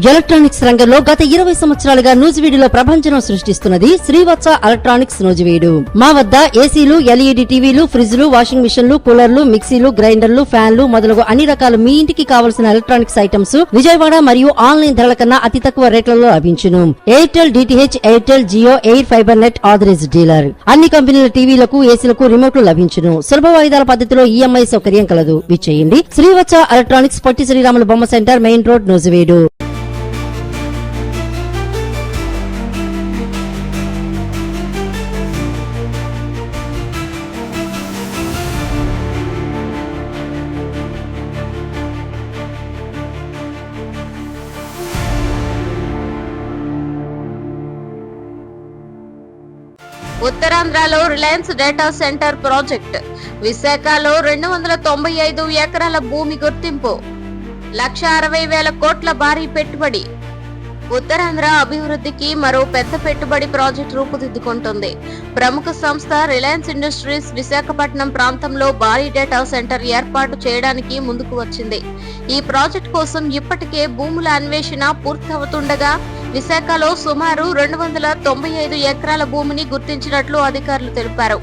Electronics రంగంలో గత 20 సంవత్సరాలుగా నూజివీడులో ప్రభంజనం సృష్టిస్తున్నది శ్రీవత్స ఎలక్ట్రానిక్స్ నూజివీడు. మా వద్ద ఏసీలు, ఎల్ఈడి టీవీలు, ఫ్రిడ్జ్లు, వాషింగ్ మిషన్లు, కూలర్లు, మిక్సీలు, గ్రైండర్లు, ఫ్యాన్లు మొదలగు అన్ని రకాల మీ ఇంటికి కావలసిన ఎలక్ట్రానిక్స్ ఐటమ్స్ విజయవాడ మరియు ఆన్లైన్ ధరల కన్నా అతి తక్కువ రేట్లలో లభించును. Airtel, DTH, Airtel, Jio, air fiber net authorised dealer. అన్ని కంపెనీల టీవీలకు, ఏసీలకు రిమోట్లు లభించును. సులభ వాయిదాల పద్ధతిలో ఈఎంఐ సౌకర్యం కలదు. విచ్చేయండి శ్రీవత్స ఎలక్ట్రానిక్స్, పొట్టి శ్రీరాములు బొమ్మ సెంటర్, మెయిన్ రోడ్, నూజివీడు. ఉత్తరాంధ్రలో రిలయన్స్ డేటా సెంటర్ ప్రాజెక్ట్. విశాఖలో 295 ఎకరాల భూమి గుర్తింపు. 1,60,000 కోట్ల భారీ పెట్టుబడి. ఉత్తరాంధ్ర అభివృద్ధికి మరో పెద్ద పెట్టుబడి ప్రాజెక్టు రూపుదిద్దుకుంటుంది. ప్రముఖ సంస్థ రిలయన్స్ ఇండస్ట్రీస్ విశాఖపట్నం ప్రాంతంలో భారీ డేటా సెంటర్ ఏర్పాటు చేయడానికి ముందుకు వచ్చింది. ఈ ప్రాజెక్టు కోసం ఇప్పటికే భూముల అన్వేషణ పూర్తవుతుండగా విశాఖలో సుమారు 295 ఎకరాల భూమిని గుర్తించినట్లు అధికారులు తెలిపారు.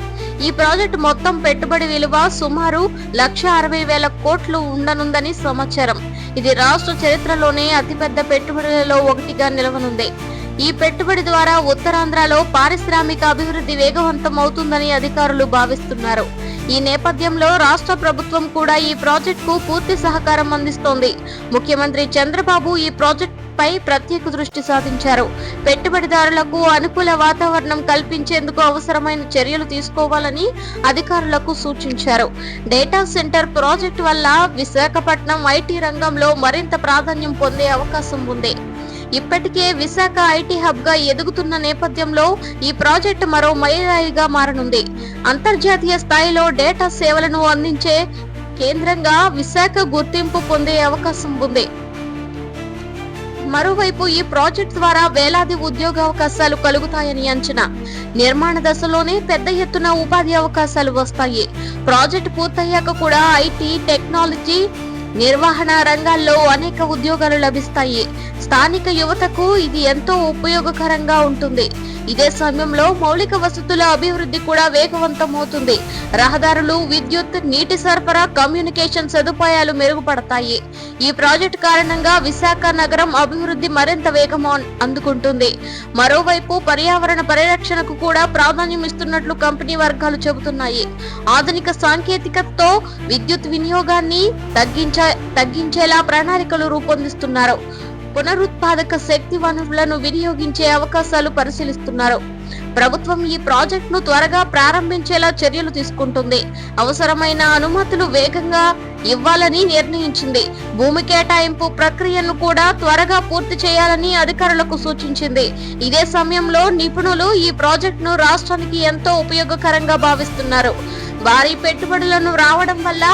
ఈ ప్రాజెక్టు మొత్తం పెట్టుబడి విలువ సుమారు 1,60,000 కోట్లు ఉండనుందని సమాచారం. ఇది రాష్ట్ర చరిత్రలోనే అతిపెద్ద పెట్టుబడులలో ఒకటిగా నిలవనుంది. ఈ పెట్టుబడి ద్వారా ఉత్తరాంధ్రలో పారిశ్రామిక అభివృద్ధి వేగవంతం అవుతుందని అధికారులు భావిస్తున్నారు. ఈ నేపథ్యంలో రాష్ట్ర ప్రభుత్వం కూడా ఈ ప్రాజెక్టుకు పూర్తి సహకారం అందిస్తోంది. ముఖ్యమంత్రి చంద్రబాబు ఈ ప్రాజెక్టు పై ప్రత్యేక దృష్టి సాధించారు. పెట్టుబడిదారులకు అనుకూల వాతావరణం కల్పించేందుకు అవసరమైన చర్యలు తీసుకోవాలని అధికారులకు సూచించారు. డేటా సెంటర్ ప్రాజెక్టు వల్ల విశాఖపట్నం ఐటీ రంగంలో మరింత ప్రాధాన్యం పొందే అవకాశం ఉంది. ఇప్పటికే విశాఖ ఐటీ హబ్ గా ఎదుగుతున్న నేపథ్యంలో ఈ ప్రాజెక్టు మరో మైలురాయిగా మారనుంది. అంతర్జాతీయ స్థాయిలో డేటా సేవలను అందించే కేంద్రంగా విశాఖ గుర్తింపు పొందే అవకాశం ఉంది. మరోవైపు ఈ ప్రాజెక్టు ద్వారా వేలాది ఉద్యోగ అవకాశాలు కలుగుతాయని అంచనా. నిర్మాణ దశలోనే పెద్ద ఎత్తున ఉపాధి అవకాశాలు వస్తాయి. ప్రాజెక్టు పూర్తయ్యాక కూడా ఐటీ, టెక్నాలజీ, నిర్వహణ రంగాల్లో అనేక ఉద్యోగాలు లభిస్తాయి. స్థానిక యువతకు ఇది ఎంతో ఉపయోగకరంగా ఉంటుంది. ఇదే సమయంలో మౌలిక వసతుల అభివృద్ధి కూడా వేగవంతమవుతుంది. రహదారులు, విద్యుత్, నీటి సరఫరా, కమ్యూనికేషన్ సదుపాయాలు మెరుగుపడతాయి. ఈ ప్రాజెక్టు కారణంగా విశాఖ నగరం అభివృద్ధి మరింత వేగం అందుకుంటుంది. మరోవైపు పర్యావరణ పరిరక్షణకు కూడా ప్రాధాన్యం ఇస్తున్నట్లు కంపెనీ వర్గాలు చెబుతున్నాయి. ఆధునిక సాంకేతికతతో విద్యుత్ వినియోగాన్ని తగ్గించేలా ప్రణాళికలు రూపొందిస్తున్నారు. పునరుత్పాదక శక్తి వనరులను వినియోగించే అవకాశాలు పరిశీలిస్తున్నారు. ప్రభుత్వం ఈ ప్రాజెక్టును త్వరగా ప్రారంభించేలా చర్యలు తీసుకుంటుంది. అవసరమైన అనుమతులు వేగంగా ఇవ్వాలని నిర్ణయించింది. భూమి కేటాయింపు ప్రక్రియను కూడా త్వరగా పూర్తి చేయాలని అధికారులకు సూచించింది. ఇదే సమయంలో నిపుణులు ఈ ప్రాజెక్టును రాష్ట్రానికి ఎంతో ఉపయోగకరంగా భావిస్తున్నారు. భారీ పెట్టుబడులను రావడం వల్ల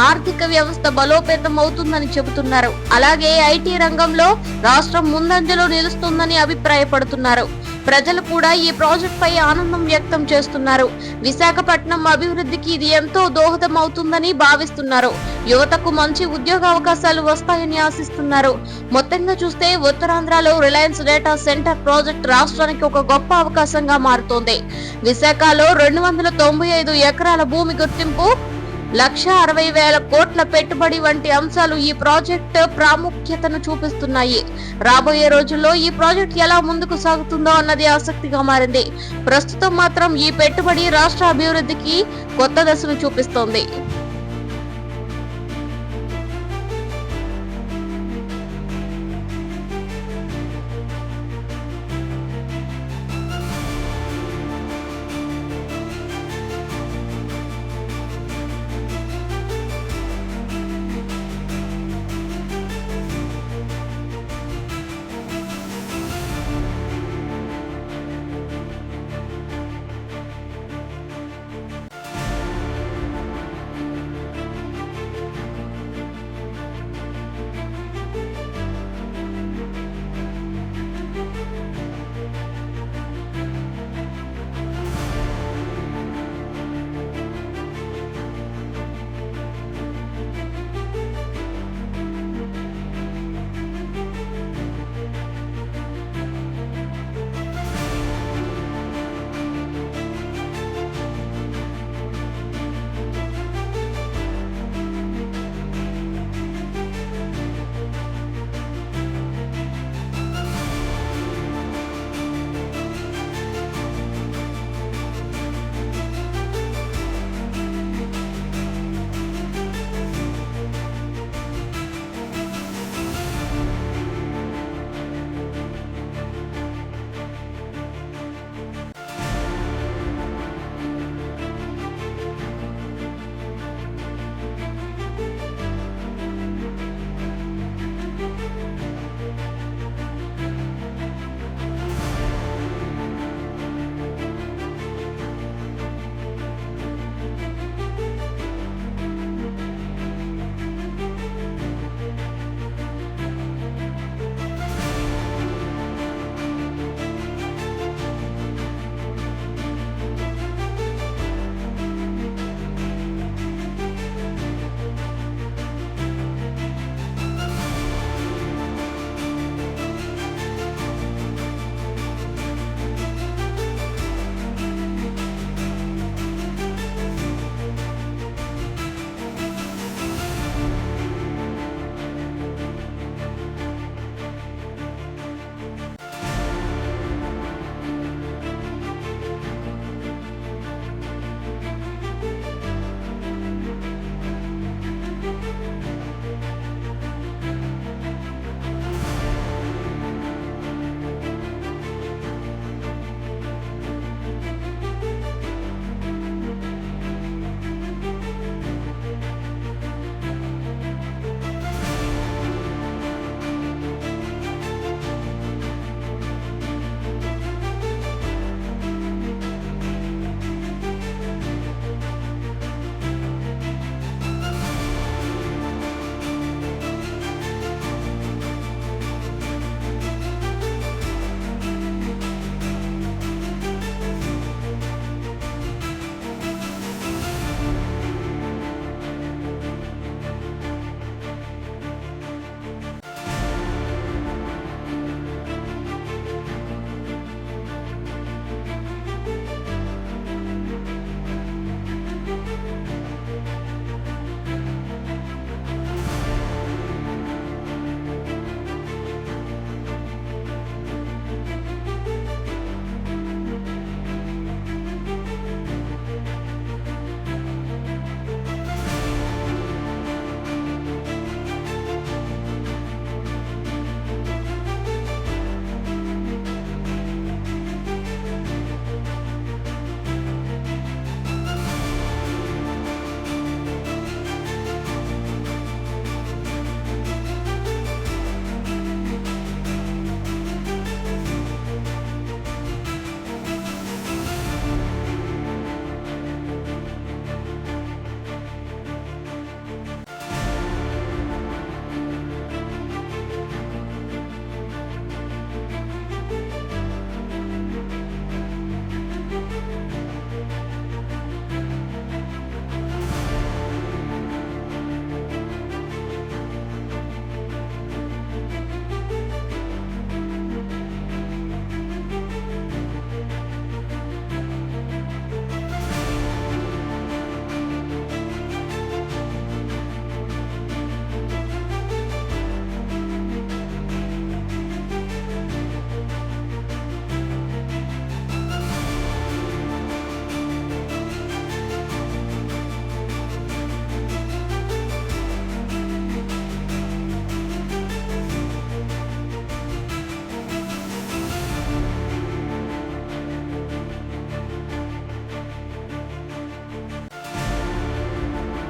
ఆర్థిక వ్యవస్థ బలోపేతం అవుతుందని చెబుతున్నారు. అలాగే ఐటీ రంగంలో రాష్ట్రం ముందంజలో నిలుస్తుందని అభిప్రాయపడుతున్నారు. ప్రజలు కూడా ఈ ప్రాజెక్ట్ పై ఆనందం వ్యక్తం చేస్తున్నారు. విశాఖపట్నం అభివృద్ధికి ఇది ఎంతో దోహదం అవుతుందని భావిస్తున్నారు. యువతకు మంచి ఉద్యోగ అవకాశాలు వస్తాయని ఆశిస్తున్నారు. మొత్తంగా చూస్తే ఉత్తరాంధ్రలో రిలయన్స్ డేటా సెంటర్ ప్రాజెక్ట్ రాష్ట్రానికి ఒక గొప్ప అవకాశంగా మారుతోంది. విశాఖలో 295 ఎకరాల భూమి గుర్తింపు, 1,60,000 కోట్ల పెట్టుబడి వంటి అంశాలు ఈ ప్రాజెక్టు ప్రాముఖ్యతను చూపిస్తున్నాయి. రాబోయే రోజుల్లో ఈ ప్రాజెక్టు ఎలా ముందుకు సాగుతుందో అన్నది ఆసక్తిగా మారింది. ప్రస్తుతం మాత్రం ఈ పెట్టుబడి రాష్ట్ర అభివృద్ధికి కొత్త దశను చూపిస్తోంది.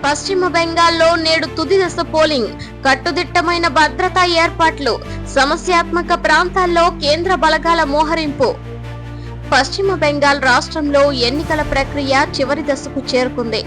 పశ్చిమ బెంగాల్లో నేడు తుది దశ పోలింగ్, కట్టుదిట్టమైన భద్రతా ఏర్పాట్లు, సమస్యాత్మక ప్రాంతాల్లో కేంద్ర బలగాల మోహరింపు. పశ్చిమ బెంగాల్ రాష్ట్రంలో ఎన్నికల ప్రక్రియ చివరి దశకు చేరుకుంది.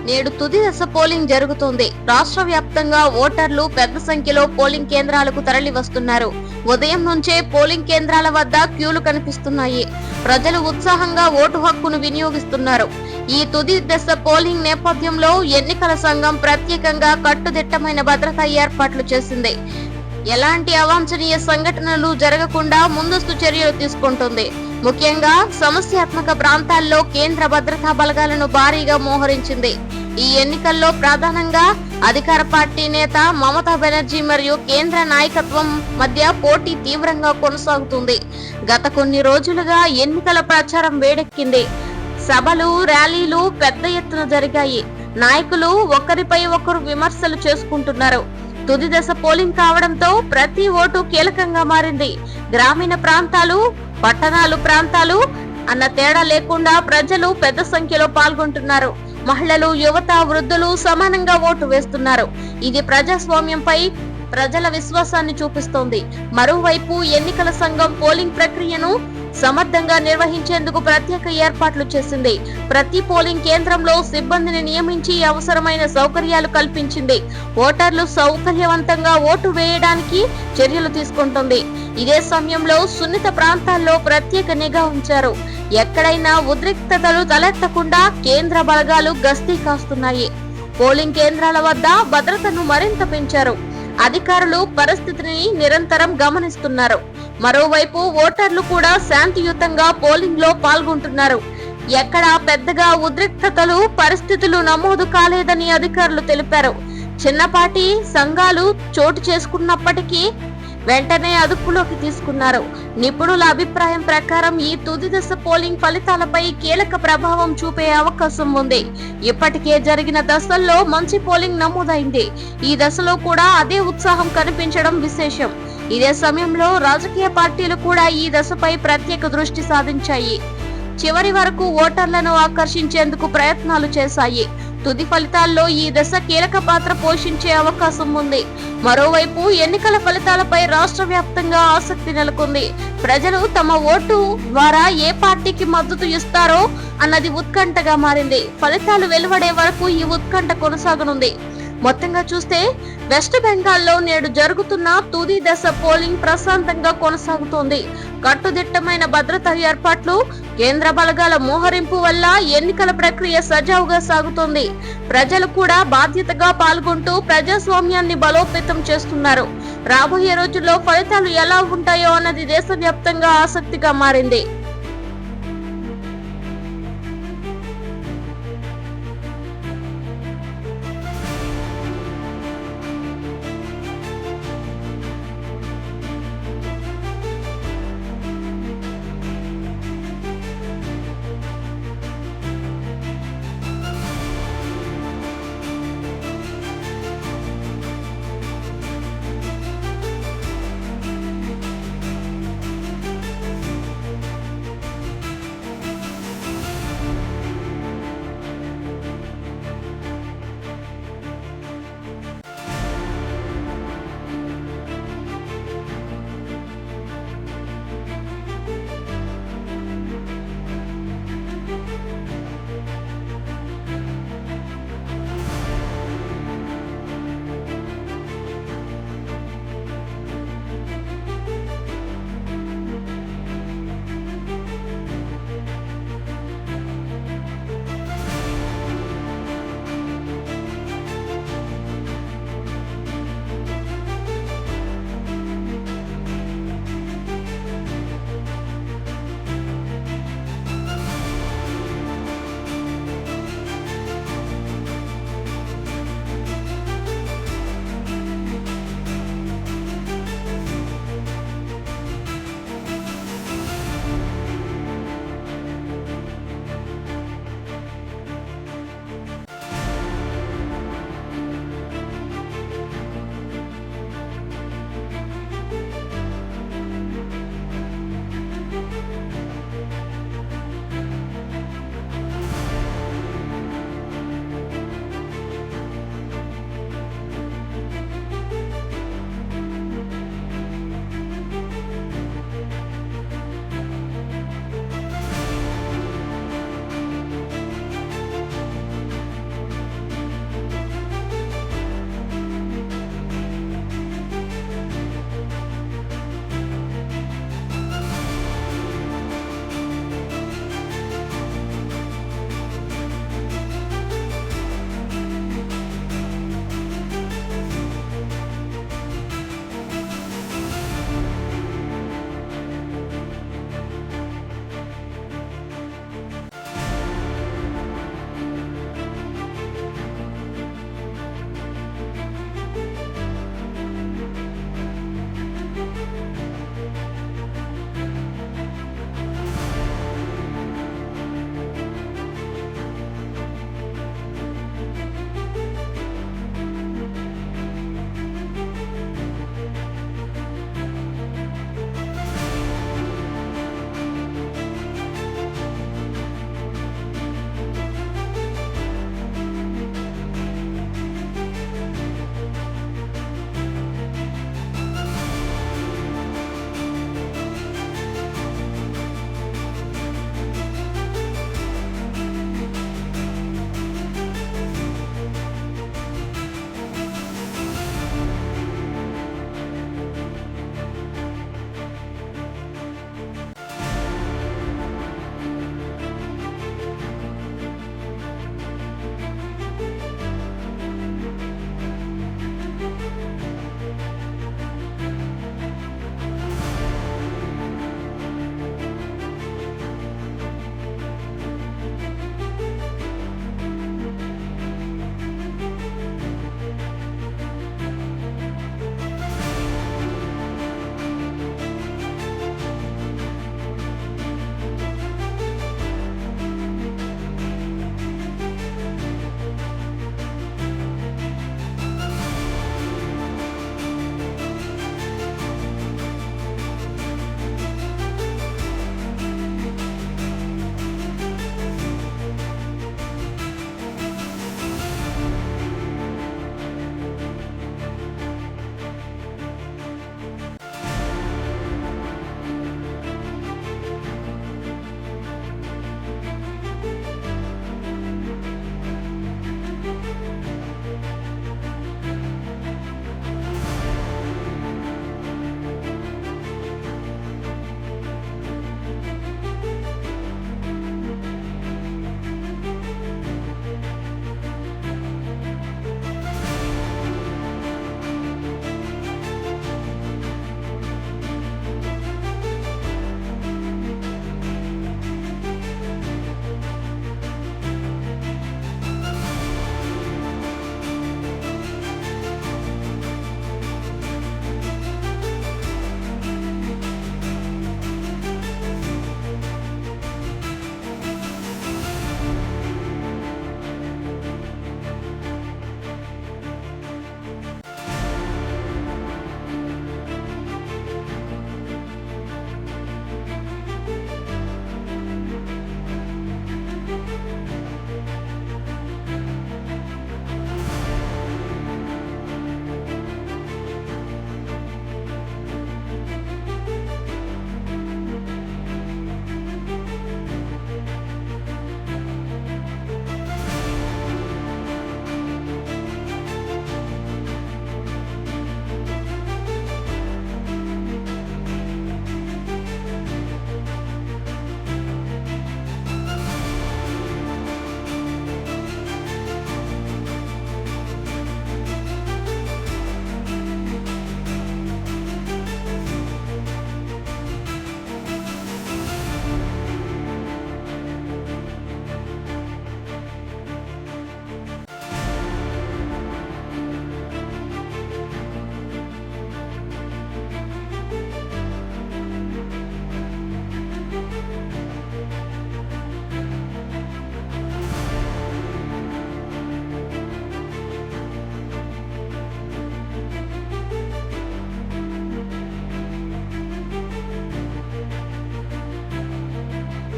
నేడు తుది దశ పోలింగ్ జరుగుతోంది. రాష్ట్ర వ్యాప్తంగా ఓటర్లు పెద్ద సంఖ్యలో పోలింగ్ కేంద్రాలకు తరలి వస్తున్నారు. ఉదయం నుంచే పోలింగ్ కేంద్రాల వద్ద క్యూలు కనిపిస్తున్నాయి. ప్రజలు ఉత్సాహంగా ఓటు హక్కును వినియోగిస్తున్నారు. ఈ తుది దశ పోలింగ్ నేపథ్యంలో ఎన్నికల సంఘం ప్రత్యేకంగా కట్టుదిట్టమైన భద్రతా ఏర్పాట్లు చేసింది. ఎలాంటి అవాంఛనీయ సంఘటనలు జరగకుండా ముందస్తు చర్యలు తీసుకుంటుంది. ముఖ్యంగా సమస్యాత్మక ప్రాంతాల్లో కేంద్ర భద్రతా బలగాలను భారీగా మోహరించింది. ఈ ఎన్నికల్లో ప్రధానంగా అధికార పార్టీ నేత మమతా బెనర్జీ మరియు కేంద్ర నాయకత్వం మధ్య పోటీ తీవ్రంగా కొనసాగుతుంది. గత కొన్ని రోజులుగా ఎన్నికల ప్రచారం వేడెక్కింది. సభలు, ర్యాలీలు పెద్ద ఎత్తున జరిగాయి. నాయకులు ఒకరిపై ఒకరు విమర్శలు చేసుకుంటున్నారు. తుది దశ పోలింగ్ కావడంతో ప్రతి ఓటు కీలకంగా మారింది. గ్రామీణ ప్రాంతాలు, పట్టణాలు ప్రాంతాలు అన్న తేడా లేకుండా ప్రజలు పెద్ద సంఖ్యలో పాల్గొంటున్నారు. మహిళలు, యువత, వృద్ధులు సమానంగా ఓటు వేస్తున్నారు. ఇది ప్రజాస్వామ్యంపై ప్రజల విశ్వాసాన్ని చూపిస్తోంది. మరోవైపు ఎన్నికల సంఘం పోలింగ్ ప్రక్రియను సమర్థంగా నిర్వహించేందుకు ప్రత్యేక ఏర్పాట్లు చేసింది. ప్రతి పోలింగ్ కేంద్రంలో సిబ్బందిని నియమించి అవసరమైన సౌకర్యాలు కల్పించింది. ఓటర్లు సౌకర్యవంతంగా ఓటు వేయడానికి చర్యలు తీసుకుంటుంది. ఇదే సమయంలో సున్నిత ప్రాంతాల్లో ప్రత్యేక నిఘా ఉంచారు. ఎక్కడైనా ఉద్రిక్తతలు తలెత్తకుండా కేంద్ర బలగాలు గస్తీ కాస్తున్నాయి. పోలింగ్ కేంద్రాల వద్ద భద్రతను మరింత పెంచారు. అధికారులు పరిస్థితిని నిరంతరం గమనిస్తున్నారు. మరోవైపు ఓటర్లు కూడా శాంతియుతంగా పోలింగ్ లో పాల్గొంటున్నారు. ఎక్కడా పెద్దగా ఉద్రిక్తతలు పరిస్థితులు నమోదు కాలేదని అధికారులు తెలిపారు. చిన్నపాటి సంఘాలు చోటు చేసుకున్నప్పటికీ వెంటనే అదుపులోకి తీసుకున్నారు. నిపుణుల అభిప్రాయం ప్రకారం ఈ తుది దశ పోలింగ్ ఫలితాలపై కీలక ప్రభావం చూపే అవకాశం ఉంది. ఇప్పటికే జరిగిన దశల్లో మంచి పోలింగ్ నమోదైంది. ఈ దశలో కూడా అదే ఉత్సాహం కనిపించడం విశేషం. ఇదే సమయంలో రాజకీయ పార్టీలు కూడా ఈ దశపై ప్రత్యేక దృష్టి సాధించాయి. చివరి వరకు ఓటర్లను ఆకర్షించేందుకు ప్రయత్నాలు చేశాయి. తుది ఫలితాల్లో ఈ దశ కీలక పాత్ర పోషించే అవకాశం ఉంది. మరోవైపు ఎన్నికల ఫలితాలపై రాష్ట్ర వ్యాప్తంగా ఆసక్తి నెలకొంది. ప్రజలు తమ ఓటు ద్వారా ఏ పార్టీకి మద్దతు ఇస్తారో అన్నది ఉత్కంఠగా మారింది. ఫలితాలు వెలువడే వరకు ఈ ఉత్కంఠ కొనసాగనుంది. మొత్తంగా చూస్తే వెస్ట్ బెంగాల్లో నేడు జరుగుతున్న తుది దశ పోలింగ్ ప్రశాంతంగా కొనసాగుతోంది. కట్టుదిట్టమైన భద్రతా ఏర్పాట్లు, కేంద్ర బలగాల మోహరింపు వల్ల ఎన్నికల ప్రక్రియ సజావుగా సాగుతోంది. ప్రజలు కూడా బాధ్యతగా పాల్గొంటూ ప్రజాస్వామ్యాన్ని బలోపేతం చేస్తున్నారు. రాబోయే రోజుల్లో ఫలితాలు ఎలా ఉంటాయో అన్నది దేశవ్యాప్తంగా ఆసక్తిగా మారింది.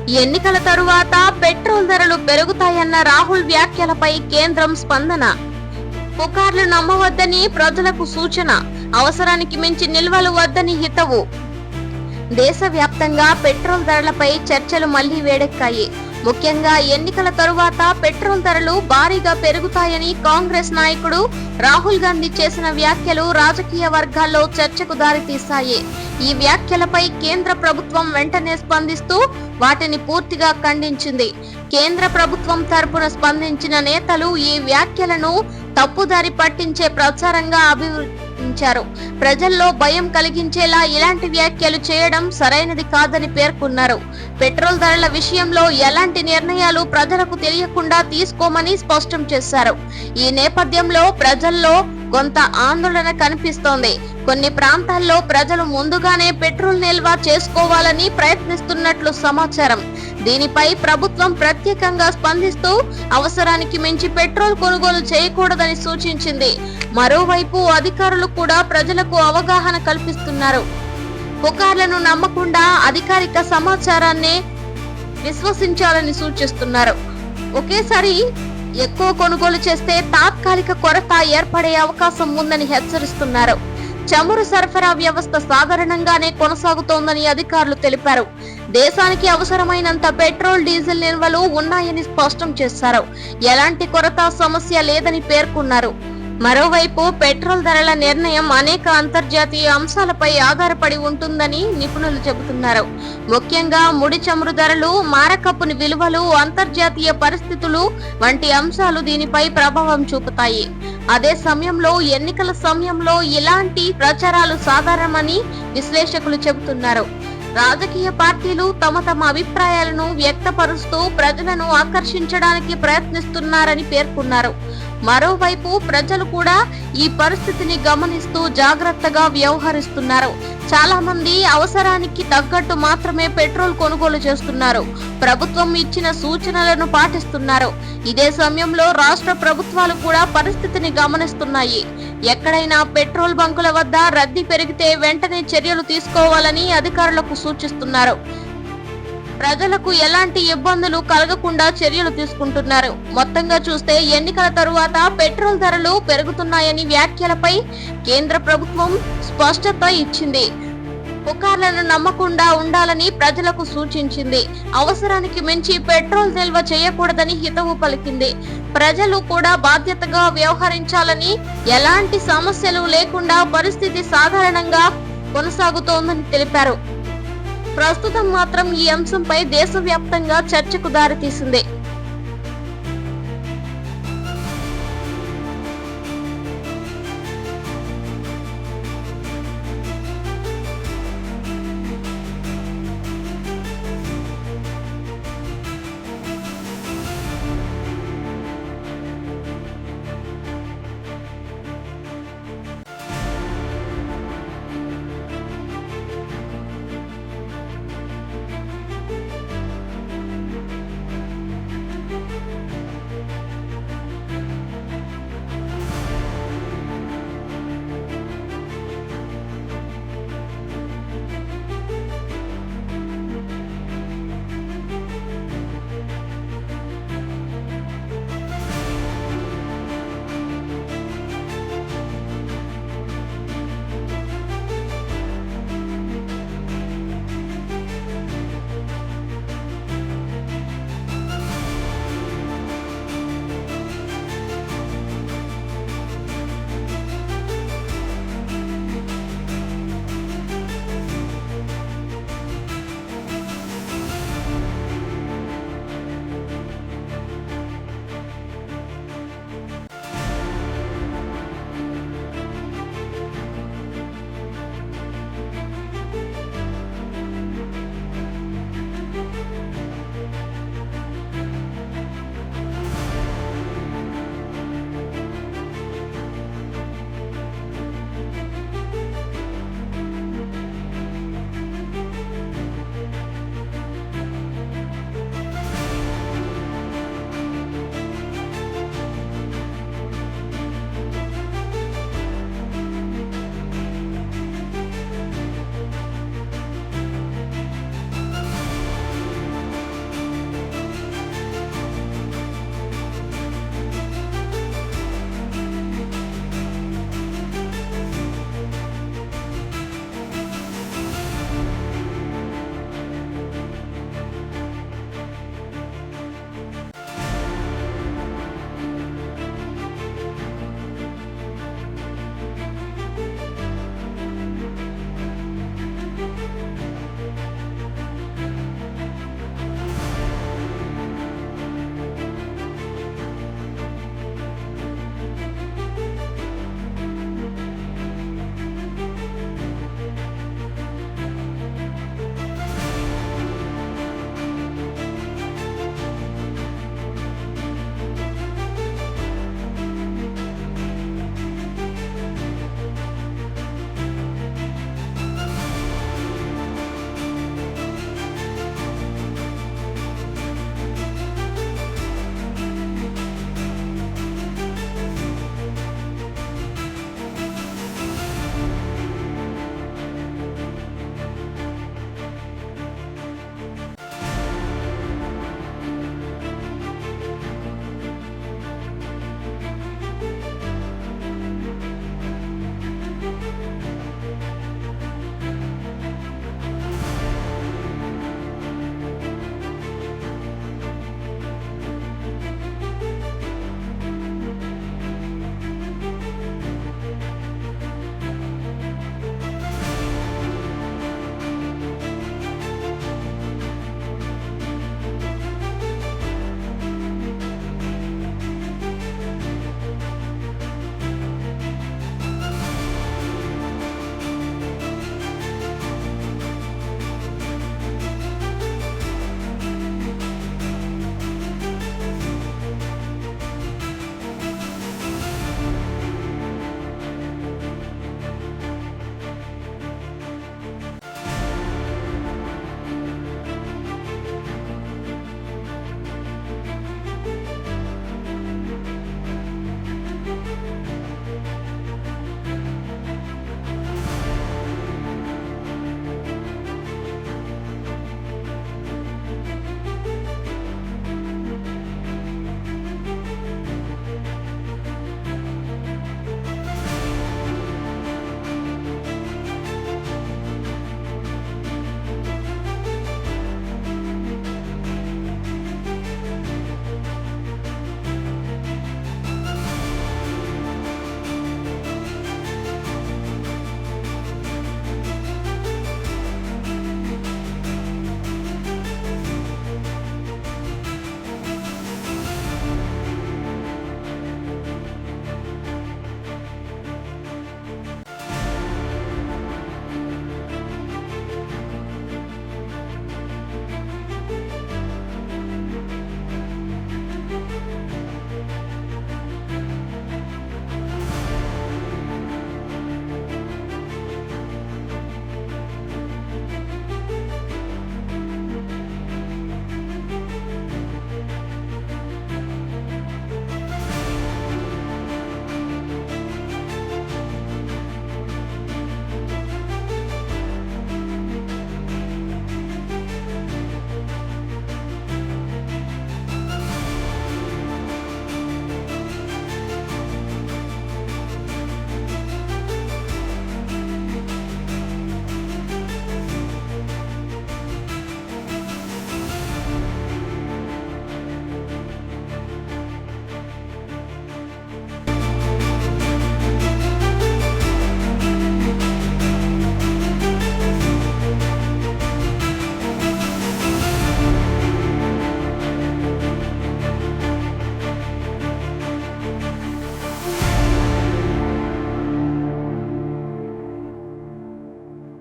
ఎన్నికల తరువాత పెట్రోల్ ధరలు పెరుగుతాయన్న రాహుల్ వ్యాఖ్యలపై కేంద్రం స్పందన. పుకార్లు నమ్మవద్దని ప్రజలకు సూచన. అవసరానికి మించి నిల్వలు వద్దని హితవు. దేశవ్యాప్తంగా పెట్రోల్ ధరలపై చర్చలు మళ్లీ వేడెక్కాయి. ముఖ్యంగా ఎన్నికల తరువాత పెట్రోల్ ధరలు భారీగా పెరుగుతాయని కాంగ్రెస్ నాయకుడు రాహుల్ గాంధీ చేసిన వ్యాఖ్యలు రాజకీయ వర్గాల్లో చర్చకు దారితీశాయి. ఈ వ్యాఖ్యలపై కేంద్ర ప్రభుత్వం వెంటనే స్పందిస్తూ వాటిని పూర్తిగా ఖండించింది. కేంద్ర ప్రభుత్వం తరపున స్పందించిన నేతలు ఈ వ్యాఖ్యలను తప్పుదారి పట్టించే ప్రచారంగా అభివర్ణించారు. ప్రజల్లో భయం కలిగించేలా ఇలాంటి వ్యాఖ్యలు చేయడం సరైనది కాదని పేర్కొన్నారు. పెట్రోల్ ధరల విషయంలో ఎలాంటి నిర్ణయాలు ప్రజలకు తెలియకుండా తీసుకోమని స్పష్టం చేశారు. ఈ నేపథ్యంలో ప్రజల్లో కొంత ఆందోళన కనిపిస్తోంది. కొన్ని ప్రాంతాల్లో ప్రజలు ముందుగానే పెట్రోల్ నిల్వ చేసుకోవాలని ప్రయత్నిస్తున్నట్లు సమాచారం. దీనిపై ప్రభుత్వం ప్రత్యేకంగా స్పందిస్తూ అవసరానికి మించి పెట్రోల్ కొనుగోలు చేయకూడదని సూచించింది. మరోవైపు అధికారులు కూడా ప్రజలకు అవగాహన కల్పిస్తున్నారు. పుకార్లను నమ్మకుండా అధికారిక సమాచారాన్ని విశ్వసించాలని సూచిస్తున్నారు. ఒకేసారి ఎక్కువ కొనుగోలు చేస్తే తాత్కాలిక కొరత ఏర్పడే అవకాశం ఉందని హెచ్చరిస్తున్నారు. చమురు సరఫరా వ్యవస్థ సాధారణంగానే కొనసాగుతోందని అధికారులు తెలిపారు. దేశానికి అవసరమైనంత పెట్రోల్, డీజిల్ నిల్వలు ఉన్నాయని స్పష్టం చేశారు. ఎలాంటి కొరత సమస్య లేదని పేర్కొన్నారు. మరోవైపు పెట్రోల్ ధరల నిర్ణయం అనేక అంతర్జాతీయ అంశాలపై ఆధారపడి ఉంటుందని నిపుణులు చెబుతున్నారు. ముఖ్యంగా ముడి చమురు ధరలు, మారకపు విలువలు, అంతర్జాతీయ పరిస్థితులు వంటి అంశాలు దీనిపై ప్రభావం చూపుతాయి. అదే సమయంలో ఎన్నికల సమయంలో ఇలాంటి ప్రచారాలు సాధారణమని విశ్లేషకులు చెబుతున్నారు. రాజకీయ పార్టీలు తమ అభిప్రాయాలను వ్యక్తపరుస్తూ ప్రజలను ఆకర్షించడానికి ప్రయత్నిస్తున్నారని పేర్కొన్నారు. మరోవైపు ప్రజలు కూడా ఈ పరిస్థితిని గమనిస్తూ జాగ్రత్తగా వ్యవహరిస్తున్నారు. చాలా మంది అవసరానికి తగ్గట్టు మాత్రమే పెట్రోల్ కొనుగోలు చేస్తున్నారు. ప్రభుత్వం ఇచ్చిన సూచనలను పాటిస్తున్నారు. ఇదే సమయంలో రాష్ట్ర ప్రభుత్వాలు కూడా పరిస్థితిని గమనిస్తున్నాయి. ఎక్కడైనా పెట్రోల్ బంకుల వద్ద రద్దీ పెరిగితే వెంటనే చర్యలు తీసుకోవాలని అధికారులకు సూచిస్తున్నారు. ప్రజలకు ఎలాంటి ఇబ్బందులు కలగకుండా చర్యలు తీసుకుంటున్నారు. మొత్తంగా చూస్తే ఎన్నికల తరువాత పెట్రోల్ ధరలు పెరుగుతున్నాయని వ్యాఖ్యలపై కేంద్ర ప్రభుత్వం స్పష్టత ఇచ్చింది. పుకార్లను నమ్మకుండా ఉండాలని ప్రజలకు సూచించింది. అవసరానికి మించి పెట్రోల్ నిల్వ చేయకూడదని హితవు పలికింది. ప్రజలు కూడా బాధ్యతగా వ్యవహరించాలని, ఎలాంటి సమస్యలు లేకుండా పరిస్థితి సాధారణంగా కొనసాగుతోందని తెలిపారు. ప్రస్తుతం మాత్రం ఈ అంశంపై దేశవ్యాప్తంగా చర్చకు దారితీసింది.